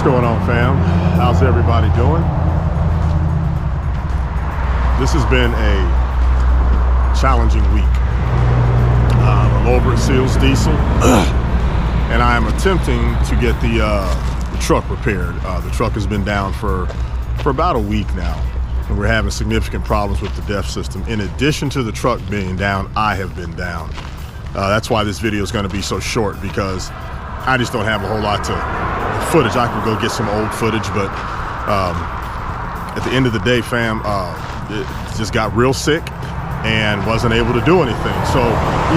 going on, fam? How's everybody doing? This has been a challenging week. I'm over at Seals Diesel and I am attempting to get the truck repaired. The truck has been down for about a week now, and we're having significant problems with the DEF system. In addition to the truck being down, I have been down. That's why this video is going to be so short, because I just don't have a whole lot to footage. I can go get some old footage, but at the end of the day, fam, it just got real sick and wasn't able to do anything. So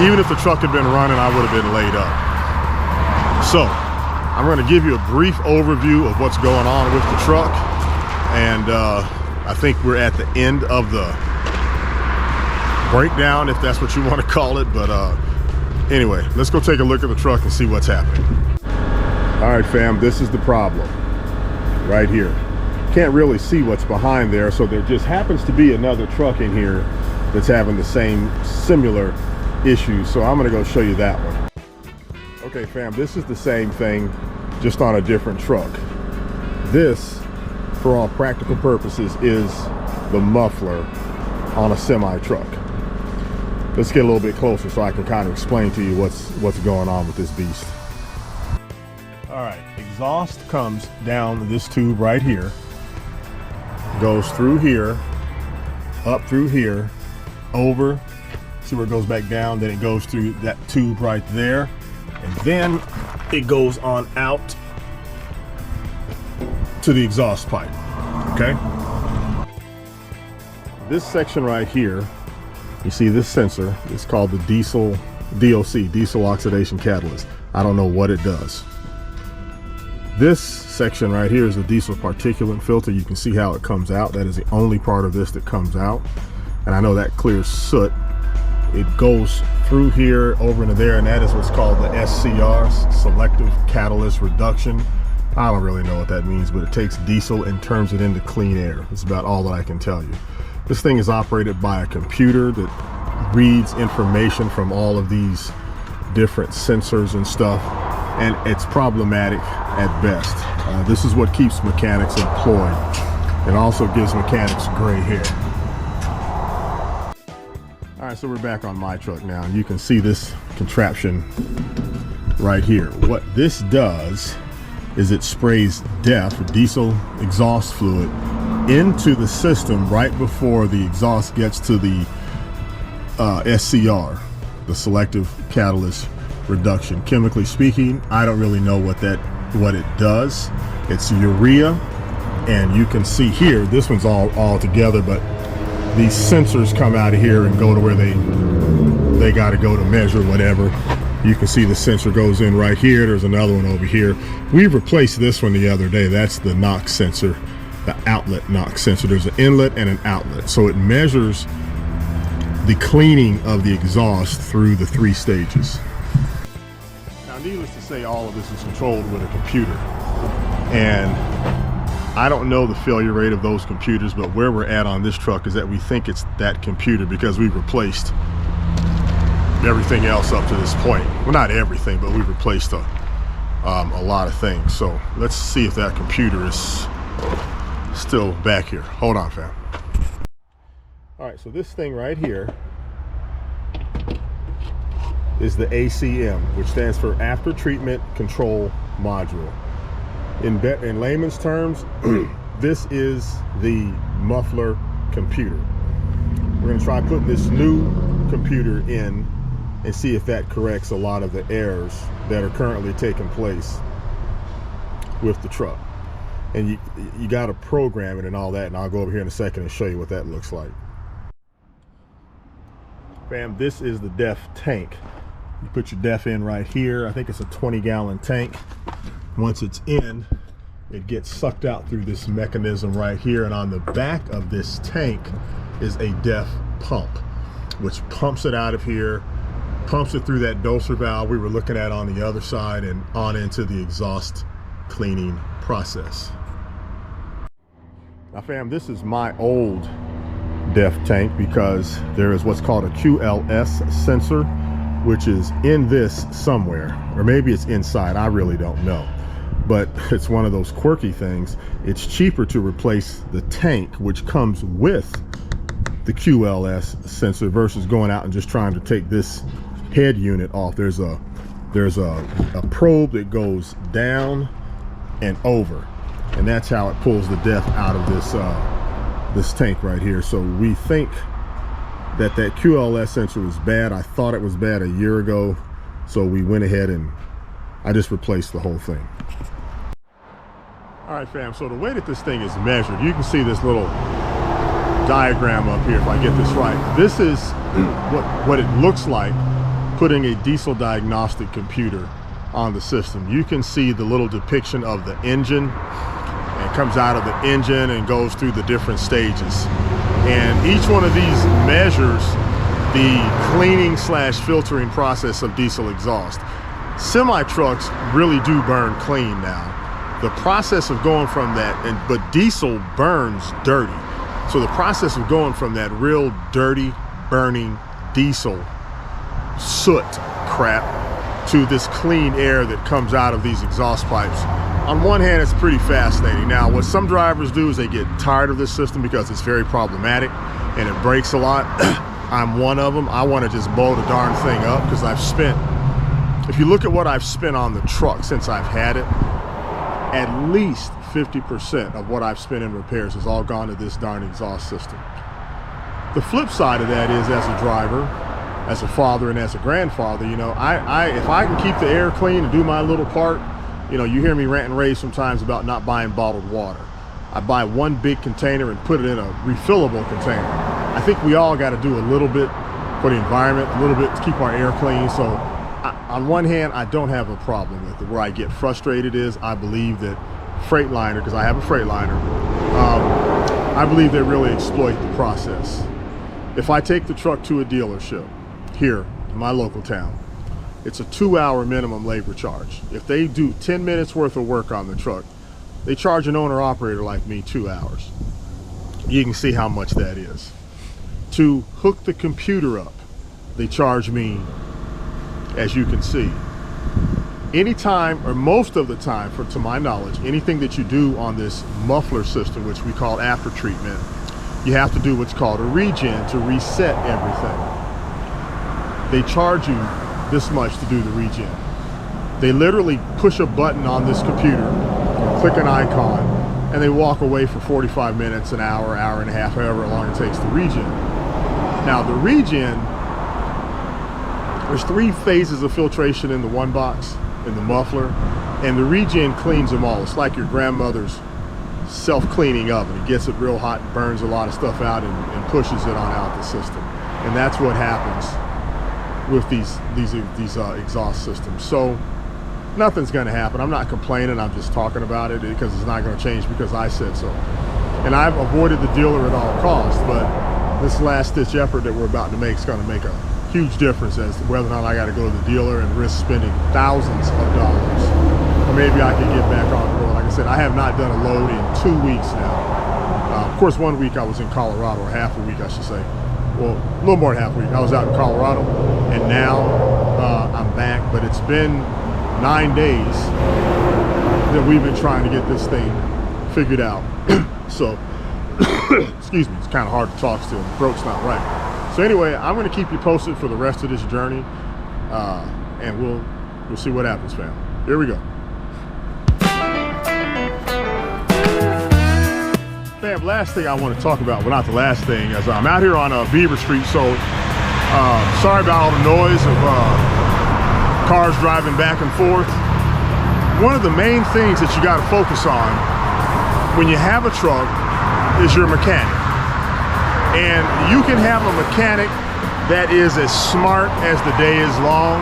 even if the truck had been running, I would have been laid up. So I'm going to give you a brief overview of what's going on with the truck, and I think we're at the end of the breakdown, if that's what you want to call it. But anyway, let's go take a look at the truck and see what's happening. All right, fam, this is the problem right here. Can't really see what's behind there, so there just happens to be another truck in here that's having the same similar issues. So I'm gonna go show you that one. Okay, fam, this is the same thing, just on a different truck. This, for all practical purposes, is the muffler on a semi truck. Let's get a little bit closer so I can kind of explain to you what's going on with this beast. All right, exhaust comes down this tube right here, goes through here, up through here, over, see where it goes back down, then it goes through that tube right there, and then it goes on out to the exhaust pipe, okay? This section right here, you see this sensor, it's called the DOC, diesel oxidation catalyst. I don't know what it does. This section right here is a diesel particulate filter. You can see how it comes out. That is the only part of this that comes out. And I know that clears soot. It goes through here, over into there, and that is what's called the SCR, selective catalyst reduction. I don't really know what that means, but it takes diesel and turns it into clean air. That's about all that I can tell you. This thing is operated by a computer that reads information from all of these different sensors and stuff, and it's problematic at best. This is what keeps mechanics employed. It also gives mechanics gray hair. All right, so we're back on my truck now, and you can see this contraption right here. What this does is it sprays DEF, diesel exhaust fluid, into the system right before the exhaust gets to the SCR, the selective catalyst reduction. Chemically speaking, I don't really know what it does. It's urea, and you can see here, this one's all together, but these sensors come out of here and go to where they got to go to measure whatever. You can see the sensor goes in right here. There's another one over here. We replaced this one the other day. That's the NOx sensor, the outlet NOx sensor. There's an inlet and an outlet, so it measures the cleaning of the exhaust through the 3 stages. Now, needless to say, all of this is controlled with a computer, and I don't know the failure rate of those computers, but where we're at on this truck is that we think it's that computer, because we've replaced everything else up to this point. Well, not everything, but we've replaced a lot of things. So let's see if that computer is still back here. Hold on, fam. All right, so this thing right here is the ACM, which stands for After Treatment Control Module. In layman's terms, this is the muffler computer. We're going to try putting this new computer in and see if that corrects a lot of the errors that are currently taking place with the truck. And you got to program it and all that, and I'll go over here in a second and show you what that looks like. Fam, this is the DEF tank. You put your DEF in right here. I think it's a 20-gallon tank. Once it's in, it gets sucked out through this mechanism right here, and on the back of this tank is a DEF pump, which pumps it out of here, pumps it through that doser valve we were looking at on the other side, and on into the exhaust cleaning process. Now, fam, this is my old DEF tank, because there is what's called a QLS sensor, which is in this somewhere, or maybe it's inside, I really don't know. but it's one of those quirky things. It's cheaper to replace the tank, which comes with the QLS sensor, versus going out and just trying to take this head unit off. There's a probe that goes down and over, and that's how it pulls the depth out of this tank right here. So we think that QLS sensor was bad. I thought it was bad a year ago, so we went ahead and I just replaced the whole thing. All right, fam, so the way that this thing is measured, you can see this little diagram up here, if I get this right. This is what it looks like putting a diesel diagnostic computer on the system. You can see the little depiction of the engine. It comes out of the engine and goes through the different stages. And each one of these measures the cleaning / filtering process of diesel exhaust. Semi trucks really do burn clean now. The process of going from that, but diesel burns dirty. So the process of going from that real dirty burning diesel soot crap to this clean air that comes out of these exhaust pipes, on one hand, it's pretty fascinating. Now, what some drivers do is they get tired of this system because it's very problematic and it breaks a lot. I'm one of them. I want to just blow the darn thing up, because I've spent, if you look at what I've spent on the truck since I've had it, at least 50% of what I've spent in repairs has all gone to this darn exhaust system. The flip side of that is, as a driver, as a father, and as a grandfather, you know, if I can keep the air clean and do my little part, you know, you hear me rant and rave sometimes about not buying bottled water. I buy one big container and put it in a refillable container. I think we all got to do a little bit for the environment, a little bit to keep our air clean. So on one hand, I don't have a problem with it. Where I get frustrated is, I believe that Freightliner, because I have a Freightliner, I believe they really exploit the process. If I take the truck to a dealership here in my local town, it's a 2-hour minimum labor charge. If they do 10 minutes worth of work on the truck, they charge an owner operator like me 2 hours. You can see how much that is. To hook the computer up, they charge me, as you can see, anytime, or most of the time, to my knowledge, anything that you do on this muffler system, which we call after treatment, you have to do what's called a regen to reset everything. They charge you this much to do the regen. They literally push a button on this computer, click an icon, and they walk away for 45 minutes, an hour, hour and a half, however long it takes to regen. Now the regen, there's 3 phases of filtration in the one box, in the muffler, and the regen cleans them all. It's like your grandmother's self-cleaning oven. It gets it real hot, burns a lot of stuff out, and pushes it on out the system. And that's what happens with these exhaust systems. So nothing's going to happen. I'm not complaining. I'm just talking about it because it's not going to change because I said so. And I've avoided the dealer at all costs, but this last-ditch effort that we're about to make is going to make a huge difference as to whether or not I got to go to the dealer and risk spending thousands of dollars, or maybe I can get back on the road. Like I said, I have not done a load in 2 weeks now. Of course, 1 week I was in Colorado, or half a week I should say. Well, a little more than half a week. I was out in Colorado, and now I'm back, but it's been 9 days that we've been trying to get this thing figured out. So, excuse me, it's kind of hard to talk still. The throat's not right. So anyway, I'm going to keep you posted for the rest of this journey, and we'll see what happens, fam. Here we go. Fam, last thing I want to talk about, well, not the last thing, as I'm out here on Beaver Street, so sorry about all the noise of cars driving back and forth. One of the main things that you got to focus on when you have a truck is your mechanic. And you can have a mechanic that is as smart as the day is long.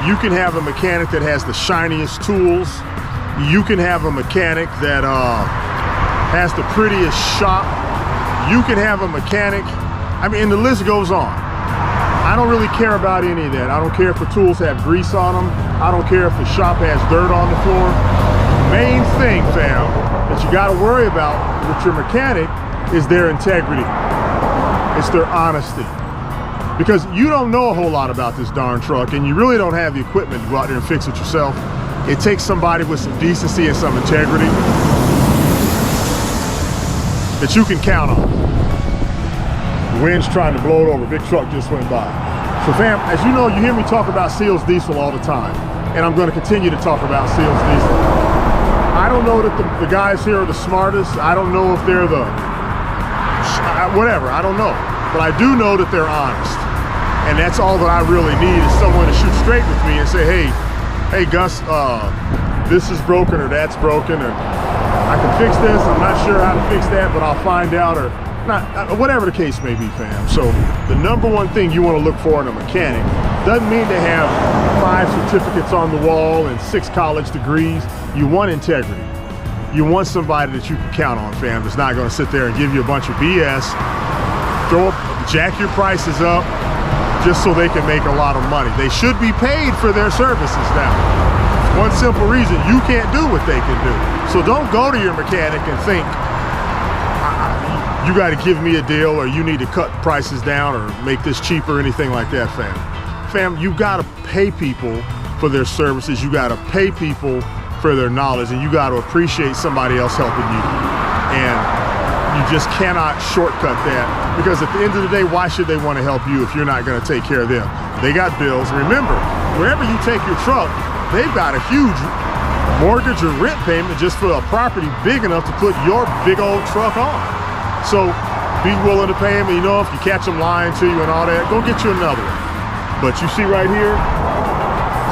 You can have a mechanic that has the shiniest tools. You can have a mechanic that has the prettiest shop. You can have a mechanic, I mean, and the list goes on. I don't really care about any of that. I don't care if the tools have grease on them. I don't care if the shop has dirt on the floor. Main thing, fam, that you got to worry about with your mechanic is their integrity. It's their honesty. Because you don't know a whole lot about this darn truck, and you really don't have the equipment to go out there and fix it yourself. It takes somebody with some decency and some integrity that you can count on. The wind's trying to blow it over. Big truck just went by. So fam, as you know, you hear me talk about Seals Diesel all the time, and I'm going to continue to talk about Seals Diesel. I don't know that the guys here are the smartest. I don't know if they're the whatever, I don't know. But I do know that they're honest. And that's all that I really need, is someone to shoot straight with me and say, hey Gus, this is broken or that's broken, and I can fix this. I'm not sure how to fix that, but I'll find out, or not, whatever the case may be, fam. So the number one thing you want to look for in a mechanic doesn't mean to have 5 certificates on the wall and 6 college degrees. You want integrity. You want somebody that you can count on, fam, that's not going to sit there and give you a bunch of BS, jack your prices up just so they can make a lot of money. They should be paid for their services now. One simple reason: you can't do what they can do. So don't go to your mechanic and think, you got to give me a deal, or you need to cut prices down or make this cheaper or anything like that, fam. Fam, you got to pay people for their services. You got to pay people for their knowledge, and you got to appreciate somebody else helping you. And you just cannot shortcut that, because at the end of the day, why should they want to help you if you're not going to take care of them? They got bills. Remember, wherever you take your truck, they've got a huge mortgage or rent payment just for a property big enough to put your big old truck on. So be willing to pay them, and you know, if you catch them lying to you and all that, go get you another one. But you see right here,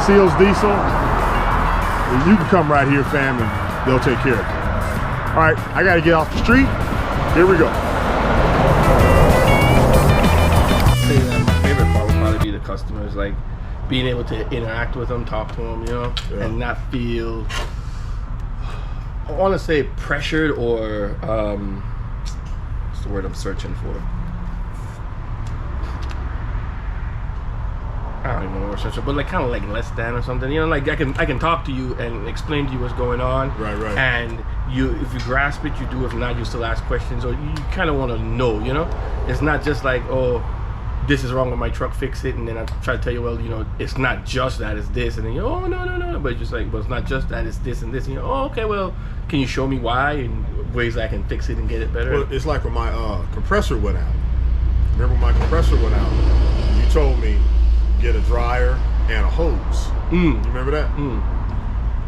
Seals Diesel, you can come right here, fam, and they'll take care of you. All right, I got to get off the street. Here we go. Say that my favorite part would probably be the customers, like being able to interact with them, talk to them, you know, and not feel, I want to say pressured, or what's the word I'm searching for? I don't even know what I'm searching for, but like kind of like less than or something, you know, like I can talk to you and explain to you what's going on. Right. And if you grasp it, you do. If not, you still ask questions, or you kind of want to know, you know. It's not just like, oh, this is wrong with my truck, fix it, and then I try to tell you, well, you know, it's not just that, it's this, and then you, oh, no, but it's just like, well, it's not just that, it's this and this, and you know, oh, okay, well, can you show me why and ways I can fix it and get it better? Well, it's like when my compressor went out. Remember when my compressor went out? You told me get a dryer and a hose. You remember that?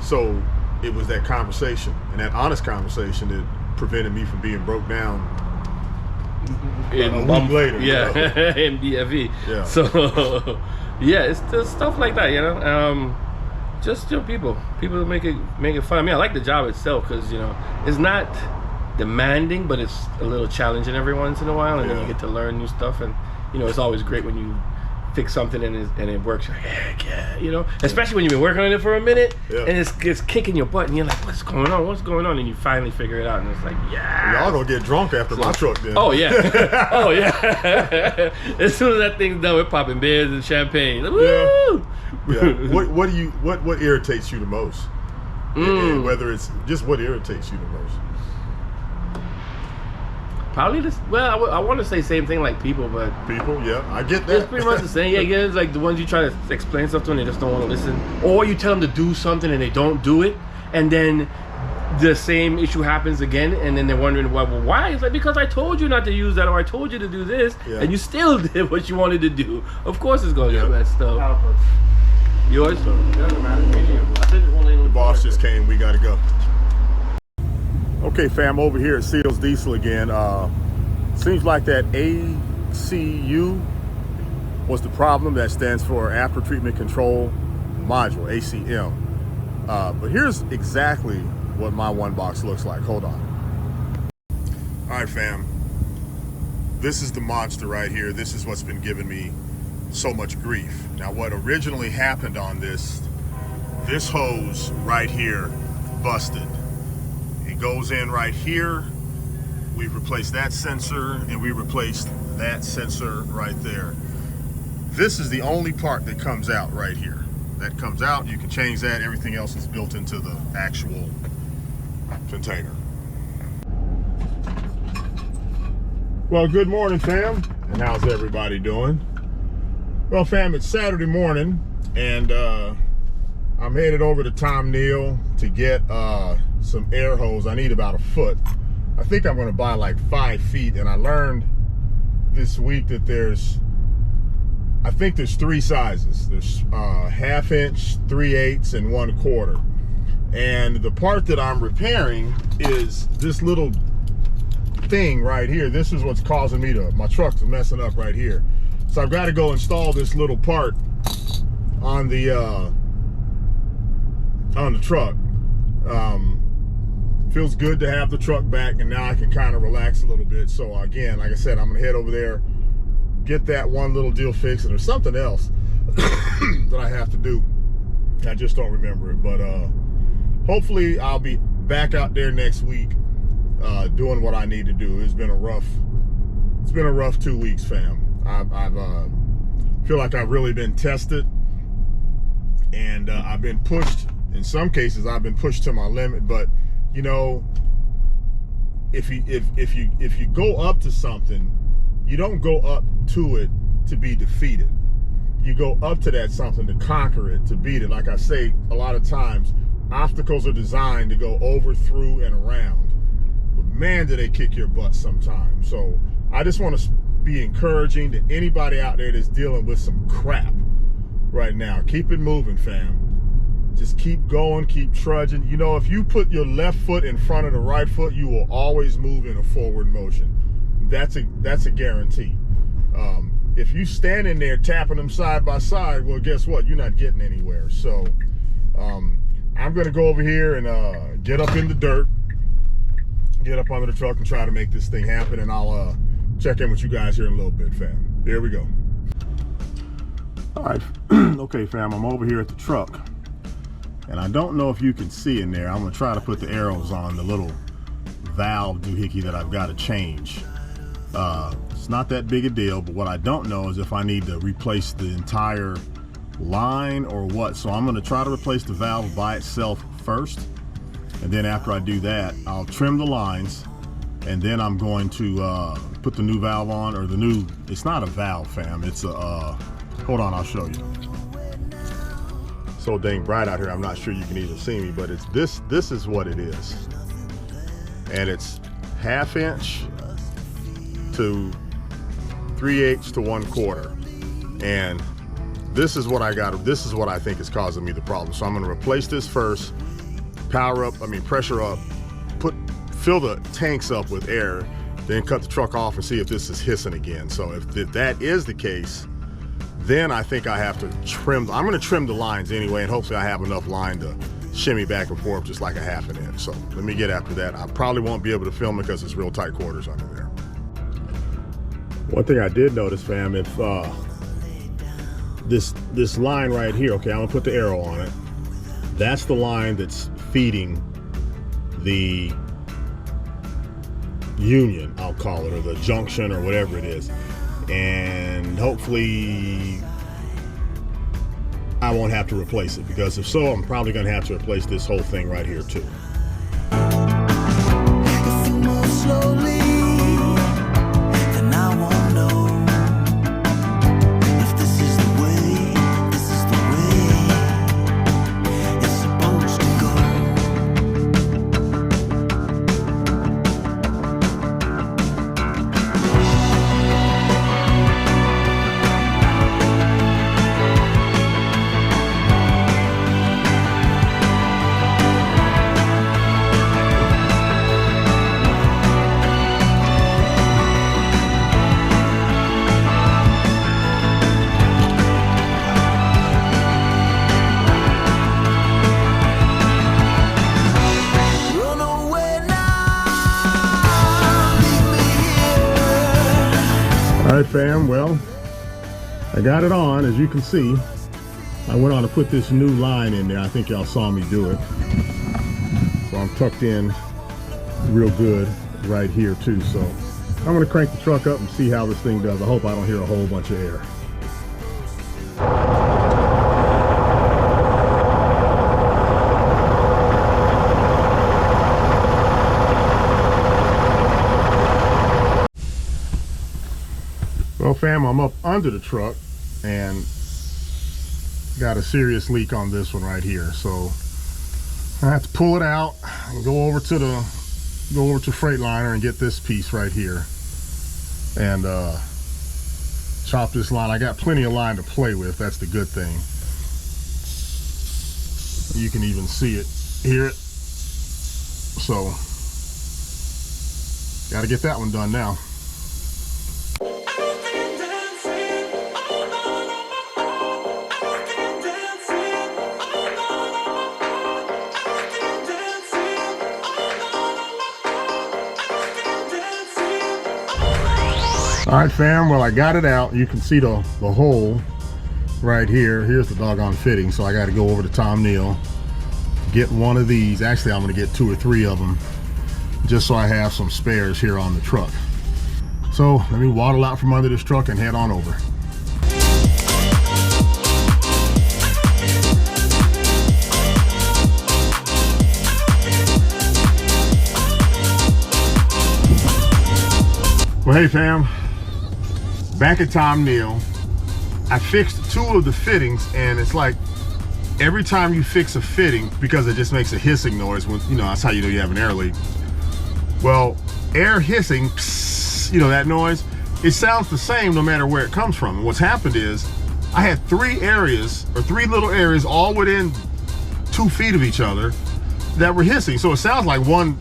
So it was that conversation, and that honest conversation, that prevented me from being broke down a week later. Yeah, you know? In BFE. Yeah. So yeah, it's just stuff like that, you know. Just people make it fun. I mean, I like the job itself, because you know, it's not demanding, but it's a little challenging every once in a while, and then you get to learn new stuff. And you know, it's always great when you fix something and it works. You're like, heck yeah, you know. Especially when you've been working on it for a minute, and it's kicking your butt, and you're like, what's going on? And you finally figure it out, and it's like, yeah. Y'all gonna get drunk after my truck then. Oh yeah, oh yeah. As soon as that thing's done, we're popping beers and champagne. Like, woo! Yeah. What irritates you the most? And whether it's just what irritates you the most? Probably this. Well, I want to say same thing, like people, but yeah, I get that. It's pretty much the same. Yeah, it's like the ones you try to explain stuff to and they just don't want to listen, or you tell them to do something and they don't do it, and then the same issue happens again, and then they're wondering why. It's like, because I told you not to use that, or I told you to do this, and you still did what you wanted to do. Of course, it's gonna get messed up. Yours? The boss just came. We gotta go. Okay, fam, over here at Seals Diesel again. Seems like that ACU was the problem. That stands for After Treatment Control Module, ACM. But here's exactly what my one box looks like. Hold on. All right, fam. This is the monster right here. This is what's been giving me so much grief. Now, what originally happened on this hose right here busted. It goes in right here. We've replaced that sensor, and we replaced that sensor right there. This is the only part that comes out right here. That comes out, you can change that. Everything else is built into the actual container. Well, good morning, fam. And how's everybody doing? Well, fam, it's Saturday morning, and I'm headed over to Tom Neal to get some air hose. I need about a foot. I think I'm going to buy like 5 feet, and I learned this week that I think there's 3 sizes. There's 1/2 inch, 3/8, and 1/4. And the part that I'm repairing is this little thing right here. This is what's causing me my truck's messing up right here. So I've got to go install this little part on the truck. Feels good to have the truck back, and now I can kind of relax a little bit. So again, like I said, I'm gonna head over there, get that one little deal fixed, and there's something else that I have to do. I just don't remember it, but hopefully I'll be back out there next week doing what I need to do. It's been a rough 2 weeks, fam. I feel like I've really been tested, and I've been pushed. In some cases, I've been pushed to my limit. But you know, if you go up to something, you don't go up to it to be defeated. You go up to that something to conquer it, to beat it. Like I say, a lot of times, obstacles are designed to go over, through, and around. But man, do they kick your butt sometimes. So I just want to be encouraging to anybody out there that's dealing with some crap right now. Keep it moving, fam. Just keep going, keep trudging. You know, if you put your left foot in front of the right foot, you will always move in a forward motion. That's a guarantee. If you stand in there tapping them side by side, well, guess what? You're not getting anywhere. So I'm going to go over here and get up in the dirt, get up under the truck and try to make this thing happen. And I'll check in with you guys here in a little bit, fam. Here we go. All right. Okay, fam, I'm over here at the truck. And I don't know if you can see in there. I'm going to try to put the arrows on the little valve doohickey that I've got to change. It's not that big a deal, but what I don't know is if I need to replace the entire line or what. So I'm going to try to replace the valve by itself first. And then after I do that, I'll trim the lines. And then I'm going to put the new valve on, or the new, it's not a valve, fam. It's a, hold on, I'll show you. So dang bright out here, I'm not sure you can even see me, but it's this is what it is. And it's 1/2 inch to 3/8 to 1/4. And this is what I think is causing me the problem. So I'm gonna replace this first, pressure up, fill the tanks up with air, then cut the truck off and see if this is hissing again. So if that is the case, then I think I have to trim. I'm going to trim the lines anyway, and hopefully I have enough line to shimmy back and forth just like a 1/2 inch. So let me get after that. I probably won't be able to film it because it's real tight quarters under there. One thing I did notice, fam, if this line right here, okay, I'm gonna put the arrow on it. That's the line that's feeding the union, I'll call it, or the junction, or whatever it is. And hopefully I won't have to replace it, because if so, I'm probably going to have to replace this whole thing right here too. If you move slowly, then I won't know if this is the way it's supposed to go. All right, fam, well, I got it on. As you can see, I went on to put this new line in there. I think y'all saw me do it. So I'm tucked in real good right here too. So I'm gonna crank the truck up and see how this thing does. I hope I don't hear a whole bunch of air. Well, fam, I'm up under the truck, and got a serious leak on this one right here. So I have to pull it out and go over to Freightliner and get this piece right here and chop this line. I got plenty of line to play with. That's the good thing. You can even see it, hear it. So got to get that one done now. All right, fam, well, I got it out. You can see the hole right here. Here's the doggone fitting. So I got to go over to Tom Neal, get one of these. Actually, I'm going to get 2 or 3 of them just so I have some spares here on the truck. So let me waddle out from under this truck and head on over. Well, hey, fam. Back at Tom Neal, I fixed 2 of the fittings, and it's like every time you fix a fitting, because it just makes a hissing noise when, you know, that's how you know you have an air leak. Well, air hissing, psst, you know, that noise, it sounds the same no matter where it comes from. And what's happened is I had 3 areas, or 3 little areas all within 2 feet of each other that were hissing. So it sounds like one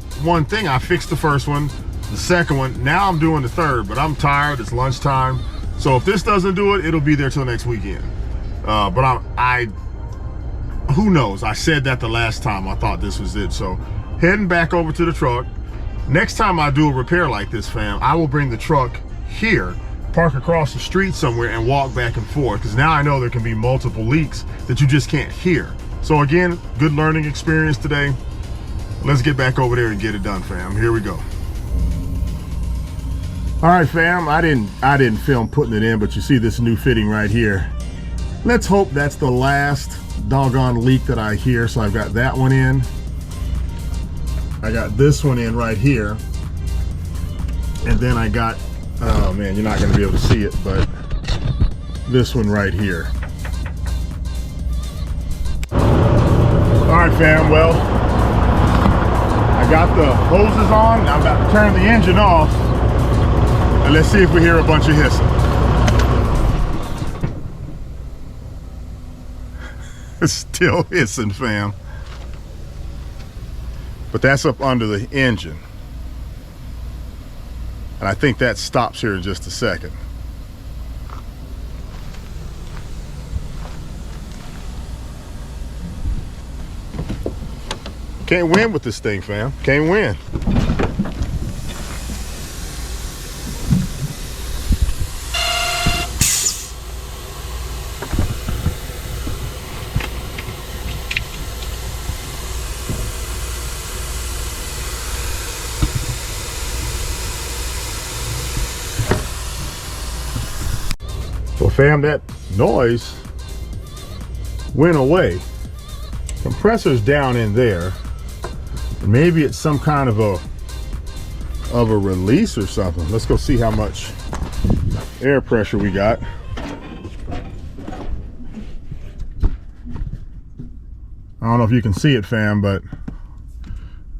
thing. I fixed the first one, the second one, now I'm doing the third, but I'm tired, it's lunchtime. So if this doesn't do it, it'll be there till next weekend. But who knows? I said that the last time, I thought this was it. So heading back over to the truck. Next time I do a repair like this, fam, I will bring the truck here, park across the street somewhere and walk back and forth, because now I know there can be multiple leaks that you just can't hear. So again, good learning experience today. Let's get back over there and get it done, fam. Here we go. All right, fam, I didn't film putting it in, but you see this new fitting right here. Let's hope that's the last doggone leak that I hear. So I've got that one in. I got this one in right here. And then I got, oh man, you're not gonna be able to see it, but this one right here. All right, fam, well, I got the hoses on. I'm about to turn the engine off. And let's see if we hear a bunch of hissing. It's still hissing, fam. But that's up under the engine. And I think that stops here in just a second. Can't win with this thing, fam. Can't win. Well, fam, that noise went away. Compressor's down in there. Maybe it's some kind of a release or something. Let's go see how much air pressure we got. I don't know if you can see it, fam, but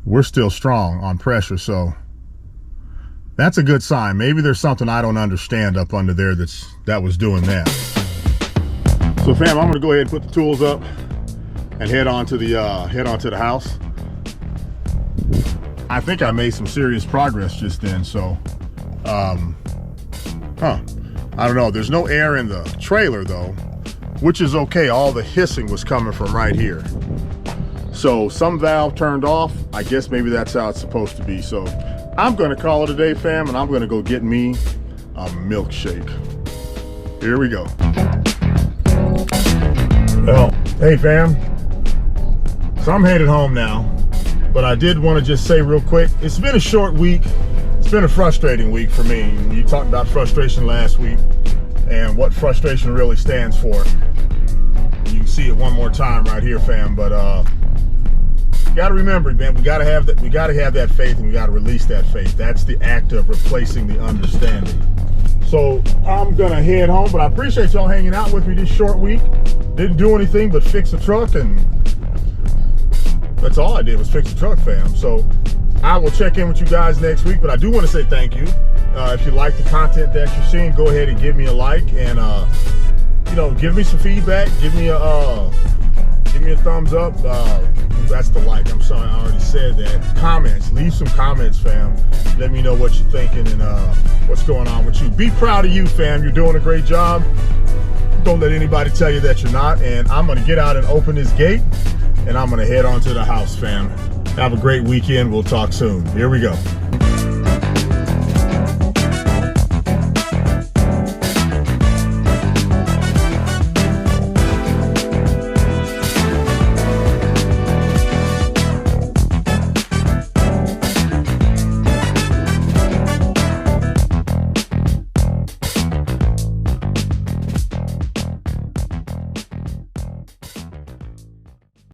we're still strong on pressure, so that's a good sign. Maybe there's something I don't understand up under there that was doing that. So, fam, I'm gonna go ahead and put the tools up and head on to the house. I think I made some serious progress just then. So, I don't know. There's no air in the trailer though, which is okay. All the hissing was coming from right here. So some valve turned off. I guess maybe that's how it's supposed to be. So I'm gonna call it a day, fam, and I'm gonna go get me a milkshake. Here we go. Well, hey fam, so I'm headed home now, but I did want to just say real quick, it's been a short week. It's been a frustrating week for me. You talked about frustration last week and what frustration really stands for. You can see it one more time right here, fam, but you gotta remember, man, we gotta have that faith, and we gotta release that faith. That's the act of replacing the understanding. So I'm gonna head home, but I appreciate y'all hanging out with me this short week. Didn't do anything but fix the truck, and that's all I did was fix the truck, fam. So I will check in with you guys next week, but I do want to say thank you. If you like the content that you're seeing, go ahead and give me a like, and you know, give me some feedback. Give me a thumbs up. That's the like. I'm sorry, I already said that. Comments. Leave some comments, fam. Let me know what you're thinking and what's going on with you. Be proud of you, fam. You're doing a great job. Don't let anybody tell you that you're not. And I'm gonna get out and open this gate, and I'm gonna head on to the house, fam. Have a great weekend. We'll talk soon. Here we go.